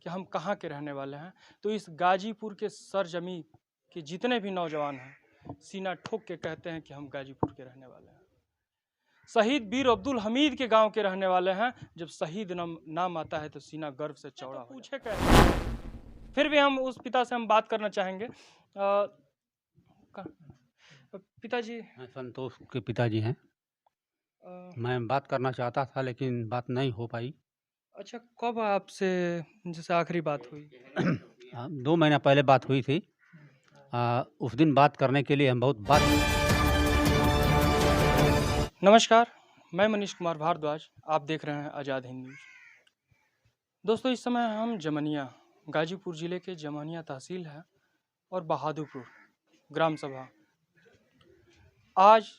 कि हम कहाँ के रहने वाले हैं, तो इस गाजीपुर के सरजमी के जितने भी नौजवान हैं सीना ठोक के कहते हैं कि हम गाजीपुर के रहने वाले हैं। शहीद वीर अब्दुल हमीद के गांव के रहने वाले हैं। जब शहीद नाम आता है तो सीना गर्व से चौड़ा हो पूछे कैसे। फिर भी हम उस पिता से हम बात करना चाहेंगे। पिताजी संतोष के पिताजी हैं। मैं बात करना चाहता था लेकिन बात नहीं हो पाई। अच्छा, कब आपसे जैसे आखिरी बात हुई? 2 महीना पहले बात हुई थी। उस दिन बात करने के लिए हम बहुत बात। नमस्कार, मैं मनीष कुमार भारद्वाज, आप देख रहे हैं आज़ाद हिंद न्यूज़। दोस्तों, इस समय हम जमनिया, गाजीपुर ज़िले के जमनिया तहसील है और बहादुरपुर ग्राम सभा। आज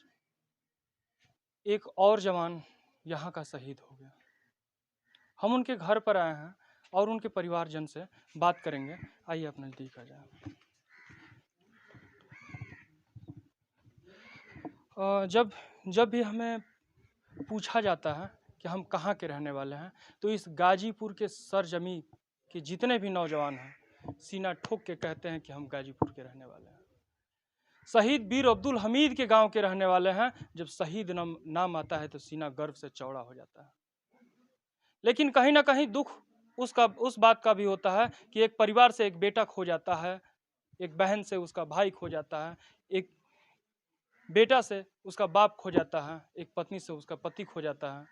एक और जवान यहाँ का शहीद हो गया। हम उनके घर पर आए हैं और उनके परिवारजन से बात करेंगे। आइए अपने नज़दीक आ जाए। जब भी हमें पूछा जाता है कि हम कहाँ के रहने वाले हैं, तो इस गाजीपुर के सरजमी के जितने भी नौजवान हैं सीना ठोक के कहते हैं कि हम गाजीपुर के रहने वाले हैं। शहीद वीर अब्दुल हमीद के गांव के रहने वाले हैं। जब शहीद नाम आता है तो सीना गर्व से चौड़ा हो जाता है। लेकिन कहीं ना कहीं दुख उस बात का भी होता है कि एक परिवार से एक बेटा खो जाता है, एक बहन से उसका भाई खो जाता है, एक बेटा से उसका बाप खो जाता है, एक पत्नी से उसका पति खो जाता है।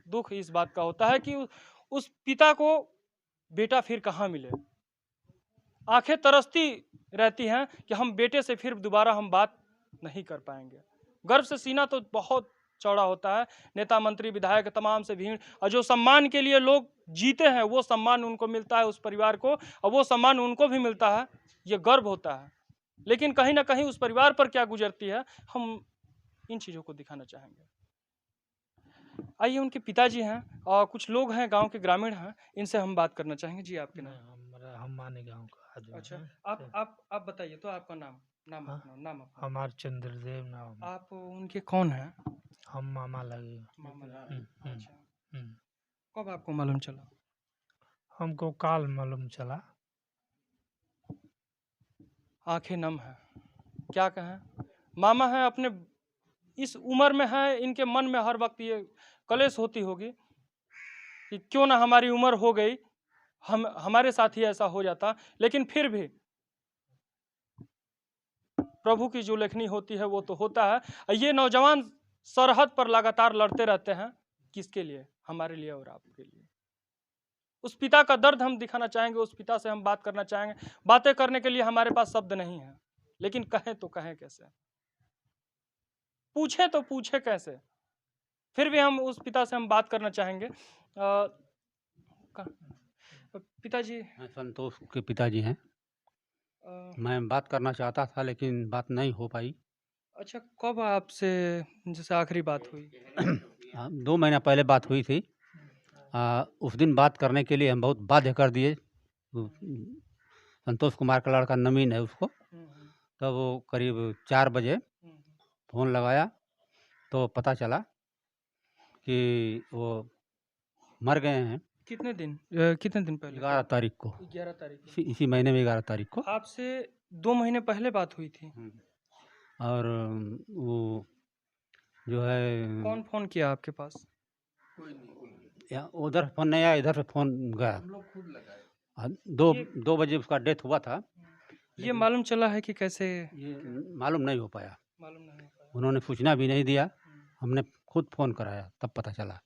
दुख इस बात का होता है कि उस पिता को बेटा फिर कहाँ मिले। आंखें तरसती रहती हैं कि हम बेटे से फिर दोबारा हम बात नहीं कर पाएंगे। गर्व से सीना तो बहुत चौड़ा होता है। नेता मंत्री विधायक तमाम से भीड़, और जो सम्मान के लिए लोग जीते हैं वो सम्मान उनको मिलता है, उस परिवार को, और वो सम्मान उनको भी मिलता है, ये गर्व होता है। लेकिन कहीं ना कहीं उस परिवार पर क्या गुजरती है, हम इन चीज़ों को दिखाना चाहेंगे। आइए, उनके पिताजी हैं और कुछ लोग हैं, गांव के ग्रामीण हैं, इनसे हम बात करना चाहेंगे। जी, आपके नाम? हम माने गांव का आदमी। अच्छा, आप बताइए तो आपका नाम नाम अपना। हमार चंद्रदेव नाम। आप उनके कौन हैं? हम मामा लगे। अच्छा, कब आपको मालूम चला? हमको काल मालूम चला। आंखें नम है, क्या कहें। मामा है, अपने इस उम्र में है, इनके मन में हर वक्त ये कलेश होती होगी कि क्यों ना हमारी उम्र हो गई, हमारे साथ ही ऐसा हो जाता। लेकिन फिर भी प्रभु की जो लेखनी होती है वो तो होता है। ये नौजवान सरहद पर लगातार लड़ते रहते हैं, किसके लिए? हमारे लिए और आपके लिए। उस पिता का दर्द हम दिखाना चाहेंगे, उस पिता से हम बात करना चाहेंगे। बातें करने के लिए हमारे पास शब्द नहीं है, लेकिन कहें तो कहें कैसे, पूछे तो पूछे कैसे। फिर भी हम उस पिता से हम बात करना चाहेंगे। पिताजी। संतोष के पिताजी हैं। मैं बात करना चाहता था लेकिन बात नहीं हो पाई। अच्छा, कब आपसे जैसे आखिरी बात हुई? 2 महीना पहले बात हुई थी। उस दिन बात करने के लिए हम बहुत बाध्य कर दिए। संतोष कुमार का लड़का नवीन है उसको। तब वो करीब 4 बजे फ़ोन लगाया तो पता चला कि वो मर गए हैं। कितने दिन पहले? 11 तारीख को। 11 तारीख इसी महीने में 11 तारीख को। आपसे 2 महीने पहले बात हुई थी। और वो जो है, कौन फोन किया आपके पास? उधर फोन नहीं आया, इधर से फोन गया। हम लोग खुद लगाए। 2 बजे उसका डेथ हुआ था। ये मालूम चला है कि कैसे? ये मालूम नहीं हो पाया। नहीं उन्होंने सूचना भी नहीं दिया, हमने खुद फोन कराया तब पता चला।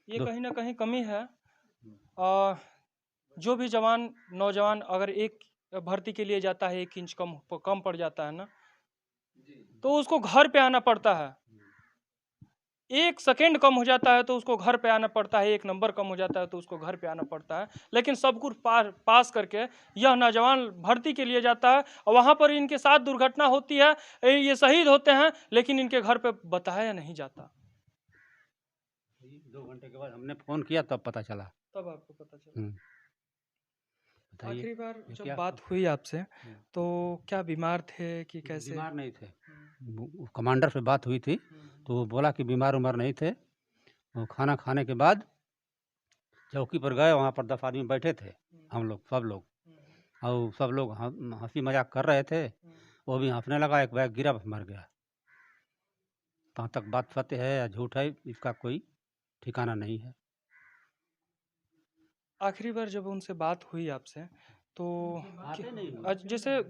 ये कहीं ना कहीं कमी है। जो भी नौजवान अगर एक भर्ती के लिए जाता है, 1 इंच कम पड़ जाता है ना, तो उसको घर पे आना पड़ता है। 1 सेकेंड कम हो जाता है तो उसको घर पे आना पड़ता है, 1 नंबर कम हो जाता है तो उसको घर पे आना पड़ता है। लेकिन सब कुछ पास करके यह नौजवान भर्ती के लिए जाता है और वहाँ पर इनके साथ दुर्घटना होती है, ये शहीद होते हैं, लेकिन इनके घर पे बताया नहीं जाता। 2 घंटे के बाद हमने फोन किया तब पता चला। तब आपको पता चला। आखिरी बार जब क्या बात हुई आपसे तो क्या बीमार थे कि कैसे? बीमार नहीं थे। कमांडर से बात हुई थी तो वो बोला कि बीमार उमर नहीं थे। वो खाना खाने के बाद चौकी पर गए, वहाँ पर 10 आदमी बैठे थे, हम लोग सब लोग, और सब लोग हंसी मजाक कर रहे थे। वो भी हंसने लगा, एक बैग गिरा, बस मर गया। कहाँ तक बात सत्य है या झूठ है, इसका कोई ठिकाना नहीं है। आखिरी बार जब उनसे बात हुई आपसे तो बातें नहीं हुई। जैसे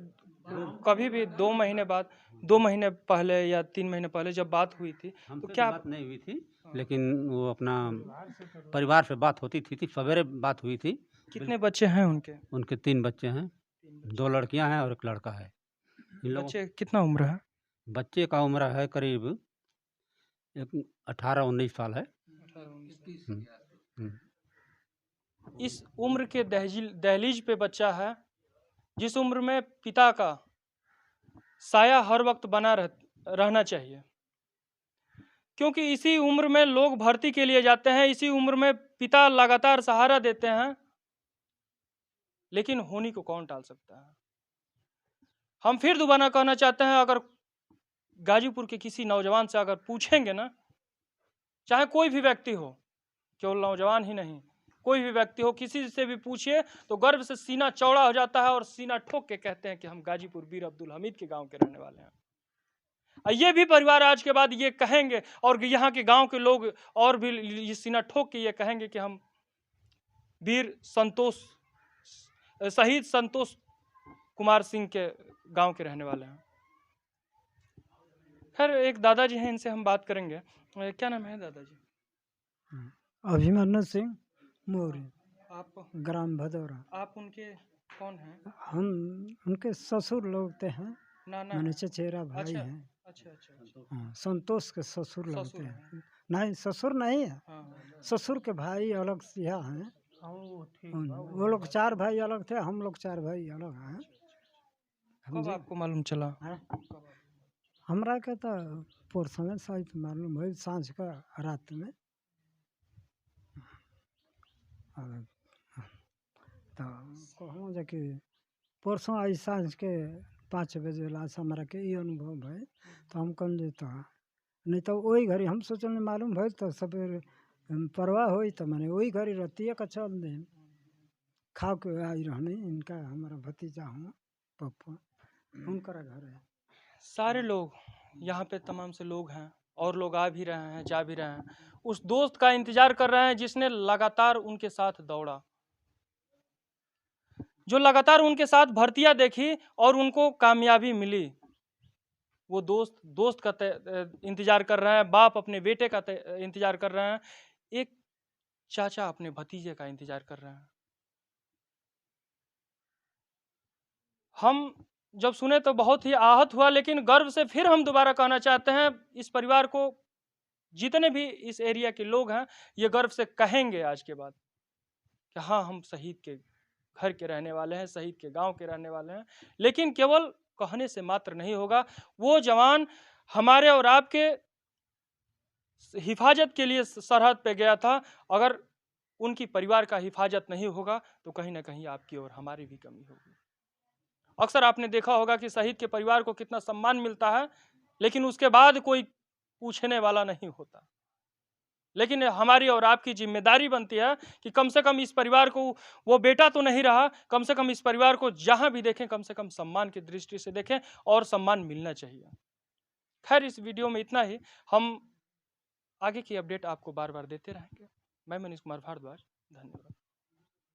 कभी भी 2 महीने बाद, 2 महीने पहले या 3 महीने पहले जब बात हुई थी तो हमसे तो क्या बात नहीं हुई थी, लेकिन वो अपना परिवार से बात होती थी, सवेरे बात हुई थी। कितने बच्चे हैं उनके? उनके 3 बच्चे हैं, 2 लड़कियां हैं और 1 लड़का है। इन लोगों बच्चे कितना उम्र है? बच्चे का उम्र है करीब 18-19 साल है। हम्म, हम्म। इस उम्र के दहलीज पे बच्चा है, जिस उम्र में पिता का साया हर वक्त बना रहना चाहिए, क्योंकि इसी उम्र में लोग भर्ती के लिए जाते हैं, इसी उम्र में पिता लगातार सहारा देते हैं, लेकिन होनी को कौन टाल सकता है। हम फिर दोबारा कहना चाहते हैं, अगर गाजीपुर के किसी नौजवान से अगर पूछेंगे ना, चाहे कोई भी व्यक्ति हो, केवल नौजवान ही नहीं, कोई भी व्यक्ति हो, किसी से भी पूछिए तो गर्व से सीना चौड़ा हो जाता है और सीना ठोक के कहते हैं कि हम गाजीपुर बीर अब्दुल हमीद के गांव के रहने वाले हैं। ये भी परिवार आज के बाद ये कहेंगे, और यहाँ के गांव के लोग और भी ये सीना ठोक के ये कहेंगे कि हम वीर संतोष शहीद संतोष कुमार सिंह के गांव के रहने वाले हैं। खैर, एक दादाजी हैं, इनसे हम बात करेंगे। क्या नाम है दादाजी? अभिमन्यु सिंह मौर्य, आप ग्राम भदौरा। आप उनके कौन हैं? हम उनके ससुर लोग ते हैं, नाना मैंने हैं? चचेरा भाई अच्छा हैं। अच्छा अच्छा अच्छा। हाँ, संतोष के ससुर लगते ससुर हैं। हैं। नहीं, ससुर नहीं है, हाँ हाँ। ससुर के भाई अलग सिया हैं। वो लोग 4 भाई अलग थे, हम लोग 4 भाई अलग हैं। कब समझे? आपको मालूम चला? हाँ? हमरा के तो परसों में शायद मालूम है, सांझ का रात में। तो कहूँ जे कि परसों आई सांझ के 5 बजे लाश हमारा के ये अनुभव है। तो हम कौन जेता नहीं, तो वही घड़ी हम सोचने मालूम भइल तो सवेरे परवाह हुई, तो मैंने वही घड़ी रतिया का चल दें खा के आई रहने। इनका हमारा भतीजा हूँ पप्पा, उनका घर है। सारे लोग यहाँ पे तमाम से लोग हैं, और लोग आ भी रहे हैं, जा भी रहे हैं, उस दोस्त का इंतजार कर रहे हैं जिसने लगातार उनके साथ दौड़ा, जो लगातार उनके साथ भर्तियां देखी और उनको कामयाबी मिली। वो दोस्त का इंतजार कर रहे हैं, बाप अपने बेटे का इंतजार कर रहे हैं, एक चाचा अपने भतीजे का इंतजार कर रहे हैं। हम जब सुने तो बहुत ही आहत हुआ, लेकिन गर्व से फिर हम दोबारा कहना चाहते हैं, इस परिवार को, जितने भी इस एरिया के लोग हैं, ये गर्व से कहेंगे आज के बाद कि हाँ, हम शहीद के घर के रहने वाले हैं, शहीद के गांव के रहने वाले हैं। लेकिन केवल कहने से मात्र नहीं होगा। वो जवान हमारे और आपके हिफाजत के लिए सरहद पे गया था। अगर उनकी परिवार का हिफाजत नहीं होगा तो कहीं ना कहीं आपकी और हमारी भी कमी होगी। अक्सर आपने देखा होगा कि शहीद के परिवार को कितना सम्मान मिलता है, लेकिन उसके बाद कोई पूछने वाला नहीं होता। लेकिन हमारी और आपकी जिम्मेदारी बनती है कि कम से कम इस परिवार को, वो बेटा तो नहीं रहा, कम से कम इस परिवार को जहां भी देखें, कम से कम सम्मान की दृष्टि से देखें, और सम्मान मिलना चाहिए। खैर, इस वीडियो में इतना ही। हम आगे की अपडेट आपको बार बार देते रहेंगे। मैं मनीष कुमार भारद्वाज, धन्यवाद।